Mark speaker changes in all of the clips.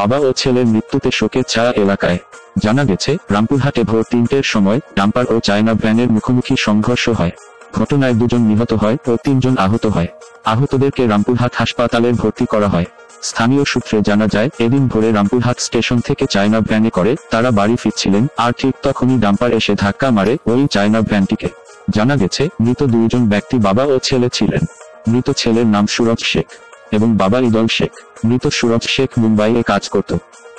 Speaker 1: বাবা ও ছেলের মৃত্যুতে শোকের ছায়া এলাকায়। জানা গেছে, রামপুরহাটে ভোর ৩টের সময় ডাম্পার ও চায়না ভ্যানের মুখোমুখি সংঘর্ষ হয়। ঘটনায় 2 জন নিহত হয় ও 3 জন আহত হয়। আহতদেরকে রামপুরহাট হাসপাতালে ভর্তি করা হয়। স্থানীয় সূত্রে জানা যায়, এদিন ভোরে রামপুরহাট স্টেশন থেকে চায়না ভ্যানে করে তারা বাড়ি ফিরছিলেন, আর ঠিক তখনই ডাম্পার এসে ধাক্কা মারে ওই চায়না ভ্যানটিকে। জানা গেছে, মৃত 2 জন ব্যক্তি বাবা ও ছেলে ছিলেন। মৃত ছেলের নাম সুরজ শেখ এবং বাবা ঈদল শেখ। মৃত সুরজ শেখ মুম্বাইয়ে কাজ করত।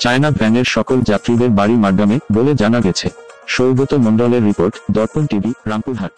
Speaker 1: চায়না ভ্যানের সকল যাত্রীদের বাড়ি মারগামে বলে জানা গেছে। সৌগত মণ্ডলের রিপোর্ট, দর্পণ টিভি, রামপুরহাট।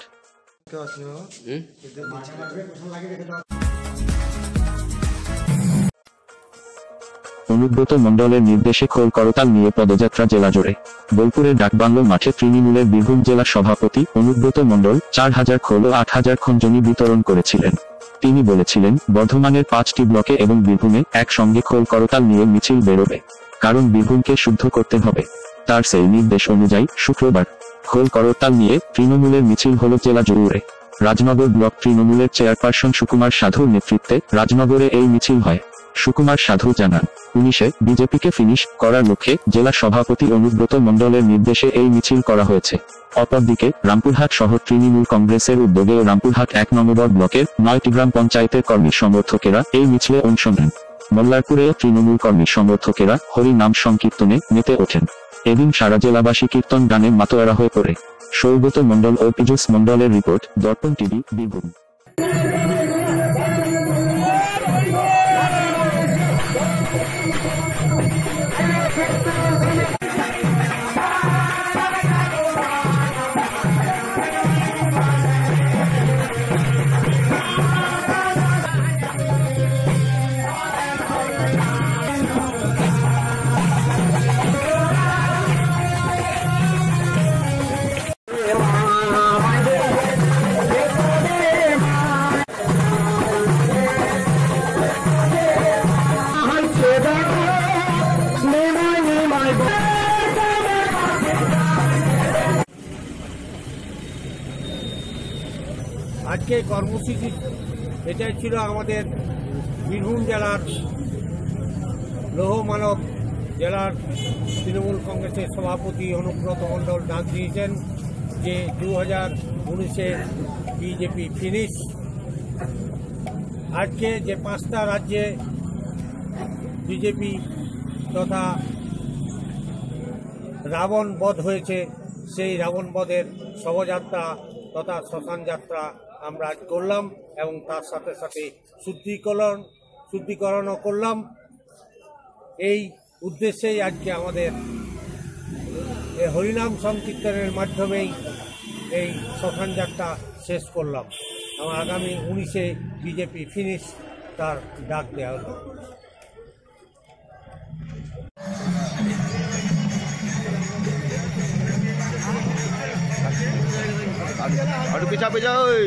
Speaker 1: অনুব্রত মণ্ডলের নির্দেশে খোল করতাল নিয়ে পদযাত্রা জেলা জুড়ে। বোলপুরের ডাকবাংলো মাঠে তৃণমূলের বীরভূম জেলা সভাপতি অনুব্রত মণ্ডল 4000 খোল ও 8000 খঞ্জনি বিতরণ করেছিলেন। তিনি বলেছিলেন, বর্ধমানের 5টি ব্লকে এবং বীরভূমে একসঙ্গে খোল করতাল নিয়ে মিছিল বেরোবে, কারণ বীরভূমকে শুদ্ধ করতে হবে। তার সেই নির্দেশ অনুযায়ী শুক্রবার খোল করতাল নিয়ে তৃণমূলের মিছিল হল জেলা জুড়ে। রাজনগর ব্লক তৃণমূলের চেয়ারপারসন সুকুমার সাধুর নেতৃত্বে রাজনগরে এই মিছিল হয়। সুকুমার সাধু জানান, 19-এ বিজেপিকে ফিনিশ করার লক্ষ্যে জেলা সভাপতি অনুব্রত মণ্ডলের নির্দেশে এই মিছিল করা হয়েছে। অপরদিকে রামপুরহাট শহর তৃণমূল কংগ্রেসের উদ্যোগে রামপুরহাট 1 নম্বর ব্লকের 9টি গ্রাম পঞ্চায়েতের কর্মী সমর্থকেরা এই মিছিলে অংশ নেন। মল্লারপুরেও তৃণমূল কর্মী সমর্থকেরা হরি নাম সংকীর্তনে মেতে ওঠেন। এদিন সারা জেলাবাসী কীর্তন গানে মাতোয়ারা হয়ে পড়ে। সৌগত মণ্ডল ও পীযূষ মণ্ডলের রিপোর্ট, দর্পণ টিভি, বীরভূম।
Speaker 2: আজকে কর্মসূচি এটাই ছিল আমাদের বীরভূম জেলার লৌহমানব জেলার তৃণমূল কংগ্রেসের সভাপতি অনুব্রত মণ্ডল ডাক দিয়েছেন যে 2019-এ বিজেপি ফিনিশ। আজকে যে 5টা রাজ্যে বিজেপি তথা রাবণ বধ হয়েছে, সেই রাবণ বধের শোভাযাত্রা তথা শ্মশান যাত্রা আমরা আজ করলাম এবং তার সাথে সাথে শুদ্ধিকরণও করলাম। এই উদ্দেশ্যেই আজকে আমাদের হরিনাম সংকীর্তনের মাধ্যমেই এই শ্মশান যাত্রা শেষ করলাম। আমার আগামী 19-এ বিজেপি ফিনিশ তার ডাক দেওয়া হলো।
Speaker 3: আরো পিছা পিছা ওই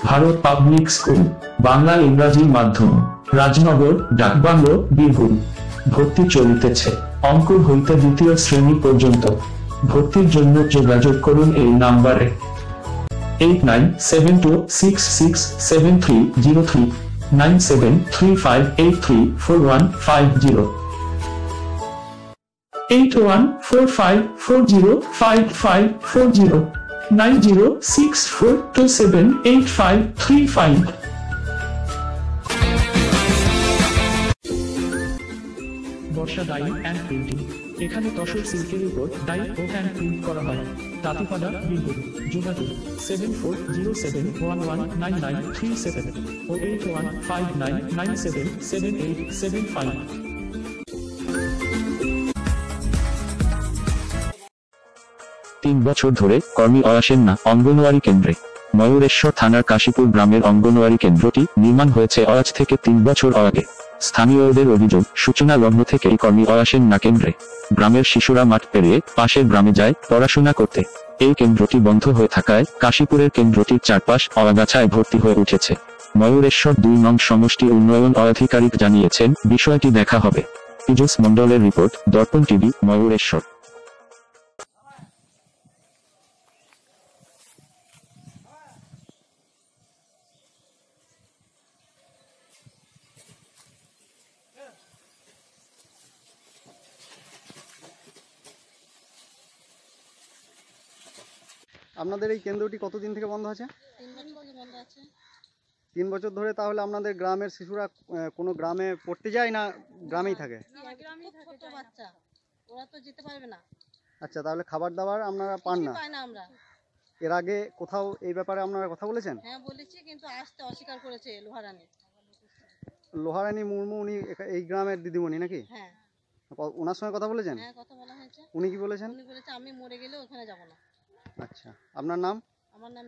Speaker 1: ভারত পাবলিক স্কুল, বাংলা ইংরাজি মাধ্যম, রাজনগর, ডাকবাংলো, বীরভূম। ভর্তি চলিতেছে। অঙ্কুর হইতে 2য় শ্রেণী পর্যন্ত। ভর্তির জন্য যোগাযোগ করুন এই নাম্বারে 8972667303 9735834150 8145405540 9064278535। Borsha Dyeing and Printing,
Speaker 4: এখানে তসর সিল্কের উপর ডাই ও হ্যান্ড প্রিন্ট করা হয়। তাঁতিপাড়া, বীরভূম। যোগাযোগ 7407119937 ও 8159977875।
Speaker 1: 3 বছর ধরে কর্মী আসেন না অঙ্গনওয়াড়ি কেন্দ্রে। ময়ূরেশ্বর থানার কাশীপুর গ্রামের অঙ্গনওয়াড়ি কেন্দ্রটি নির্মাণ হয়েছে আজ থেকে 3 বছর আগে। স্থানীয়দের অভিযোগ, সূচনা লগ্ন থেকেই কর্মী আসেন না কেন্দ্রে। গ্রামের শিশুরা মাঠ পেরিয়ে পাশের গ্রামে যায় পড়াশোনা করতে। এই কেন্দ্রটি বন্ধ হয়ে থাকায় কাশীপুরের কেন্দ্রটির চারপাশ আগাছায় ভর্তি হয়ে উঠেছে। ময়ূরেশ্বর 2 নং সমষ্টি উন্নয়ন আধিকারিক জানিয়েছেন, বিষয়টি দেখা হবে। পীযূষ মণ্ডলের রিপোর্ট, দর্পণ টিভি, ময়ূরেশ্বর।
Speaker 5: আপনাদের এই কেন্দ্রটি কতদিন থেকে বন্ধ আছে?
Speaker 6: 3 বছর ধরে বন্ধ আছে।
Speaker 5: 3 বছর ধরে। তাহলে আপনাদের গ্রামের শিশুরা কোনো গ্রামে পড়তে যায় না গ্রামেই থাকে?
Speaker 6: গ্রামেই থাকে, ছোট বাচ্চা, ওরা তো যেতে পারবে না।
Speaker 5: আচ্ছা, তাহলে খাবার দাবার আপনারা পান না?
Speaker 6: পাই না আমরা।
Speaker 5: এর আগে কোথাও এই ব্যাপারে আপনারা কথা বলেছেন?
Speaker 6: হ্যাঁ বলেছি, কিন্তু আসতে অস্বীকার করেছে লোহারানি।
Speaker 5: লোহারানী মুর্মু, উনি এই গ্রামের দিদিমণি নাকি?
Speaker 6: হ্যাঁ।
Speaker 5: ওনার সঙ্গে কথা বলেছেন?
Speaker 6: হ্যাঁ, কথা বলা হয়েছে।
Speaker 5: উনি কি বলেছেন?
Speaker 6: উনি বলেছে আমি মরে গেলে ওখানে যাব না।
Speaker 5: আচ্ছা, আপনার নাম?
Speaker 6: আমার নাম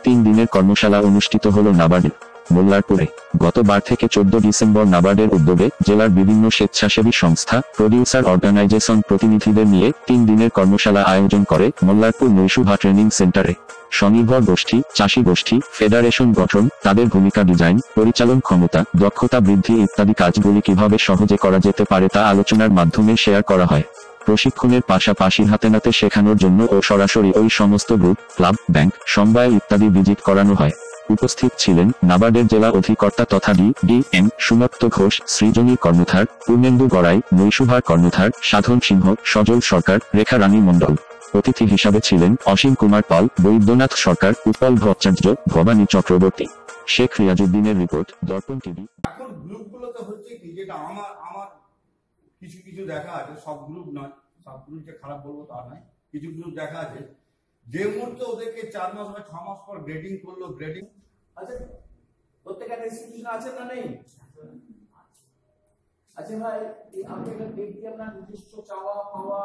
Speaker 1: 3 দিনের কর্মশালা অনুষ্ঠিত হলো নাবার্ডে মোল্লারপুরে। গতবার থেকে 14 ডিসেম্বর নাবার্ডের উদ্যোগে জেলার বিভিন্ন স্বেচ্ছাসেবী সংস্থা, প্রডিউসার অর্গানাইজেশন প্রতিনিধিদের নিয়ে 3 দিনের কর্মশালা আয়োজন করে মোল্লারপুর নৈশুভা ট্রেনিং সেন্টারে। স্বনির্ভর গোষ্ঠী, চাষী গোষ্ঠী, ফেডারেশন গঠন, তাদের ভূমিকা ডিজাইন, পরিচালন ক্ষমতা, দক্ষতা বৃদ্ধি ইত্যাদি কাজগুলি কিভাবে সহজে করা যেতে পারে তা আলোচনার মাধ্যমে শেয়ার করা হয়। প্রশিক্ষণের পাশাপাশি হাতে নাতে শেখানোর জন্য ও সরাসরি ওই সমস্ত গ্রুপ, ক্লাব, ব্যাংক, সমবায় ইত্যাদি ভিজিট করানো হয়। উপস্থিত ছিলেন নাবার্ডের জেলা অধিকর্তা তথা ডিএম সুমত্ত ঘোষ, সৃজনী কর্ণধার, পূর্ণেন্দু গড়াই, নৈশুভার কর্ণধার, সাধন সিংহ, সজল সরকার, রেখা রানী মণ্ডল। অতিথি হিসাবে ছিলেন অসীম কুমার পাল, বৈদ্যনাথ সরকার, উৎপল ভট্টাচার্য, ভবানী চক্রবর্তী। শেখ রিয়াজউদ্দিনের রিপোর্ট, দর্পণ টিভি।
Speaker 7: এখন গ্রুপগুলোতে হচ্ছে কি, যেটা আমার আমার কিছু কিছু দেখা আছে, সব গ্রুপ নয়, সব গ্রুপ যে খারাপ বলবো তা নয়, কিছু গ্রুপ দেখা আছে যে মুহূর্তে ওদেরকে 4 মাস বা 6 মাস পর গ্রেডিং করলো, গ্রেডিং
Speaker 8: আচ্ছা প্রত্যেকটা ইনস্টিটিউশন আছে না নেই? আচ্ছা ভাই, আপনি একটা ব্যক্তি আপনার নির্দিষ্ট চাওয়া পাওয়া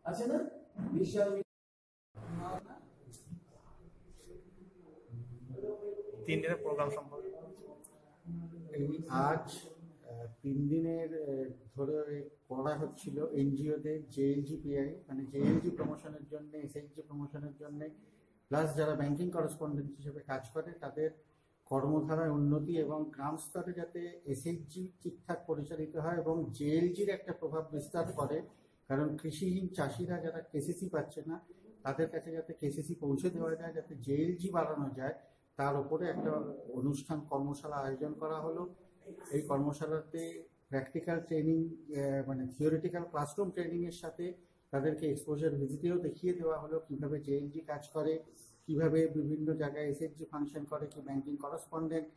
Speaker 8: আছে না? বিশাল
Speaker 2: 3 দিনের প্রোগ্রাম সম্পর্কে
Speaker 9: আজ 3 দিনের ধরে করা হচ্ছিল এনজিওদের জেএলজিপিআই, মানে জেএলজি প্রমোশনের জন্য, এসএইচজি প্রমোশনের জন্য, প্লাস যারা ব্যাংকিং করেসপন্ডেন্ট হিসেবে কাজ করে তাদের কর্মধারায় উন্নতি এবং গ্রাম স্তরে যাতে এসএইচজি ঠিকঠাক পরিচালিত হয় এবং জেএলজির একটা প্রভাব বিস্তার করে। কারণ কৃষিহীন চাষিরা যারা কেসিসি পাচ্ছে না তাদের কাছে যাতে কেসিসি পৌঁছে দেওয়া যায়, যাতে জেএলজি বাড়ানো যায়, তার উপরে একটা অনুষ্ঠান কর্মশালা আয়োজন করা হলো। এই কর্মশালাতে প্র্যাকটিক্যাল ট্রেনিং, মানে থিওরিটিক্যাল ক্লাসরুম ট্রেনিংয়ের সাথে তাদেরকে এক্সপোজার ভিজিটেও দেখিয়ে দেওয়া হলো কীভাবে জেএলজি কাজ করে, কিভাবে বিভিন্ন জায়গায় এসএইচজি ফাংশন করে, কি ব্যাংকিং করেসপন্ডেন্ট।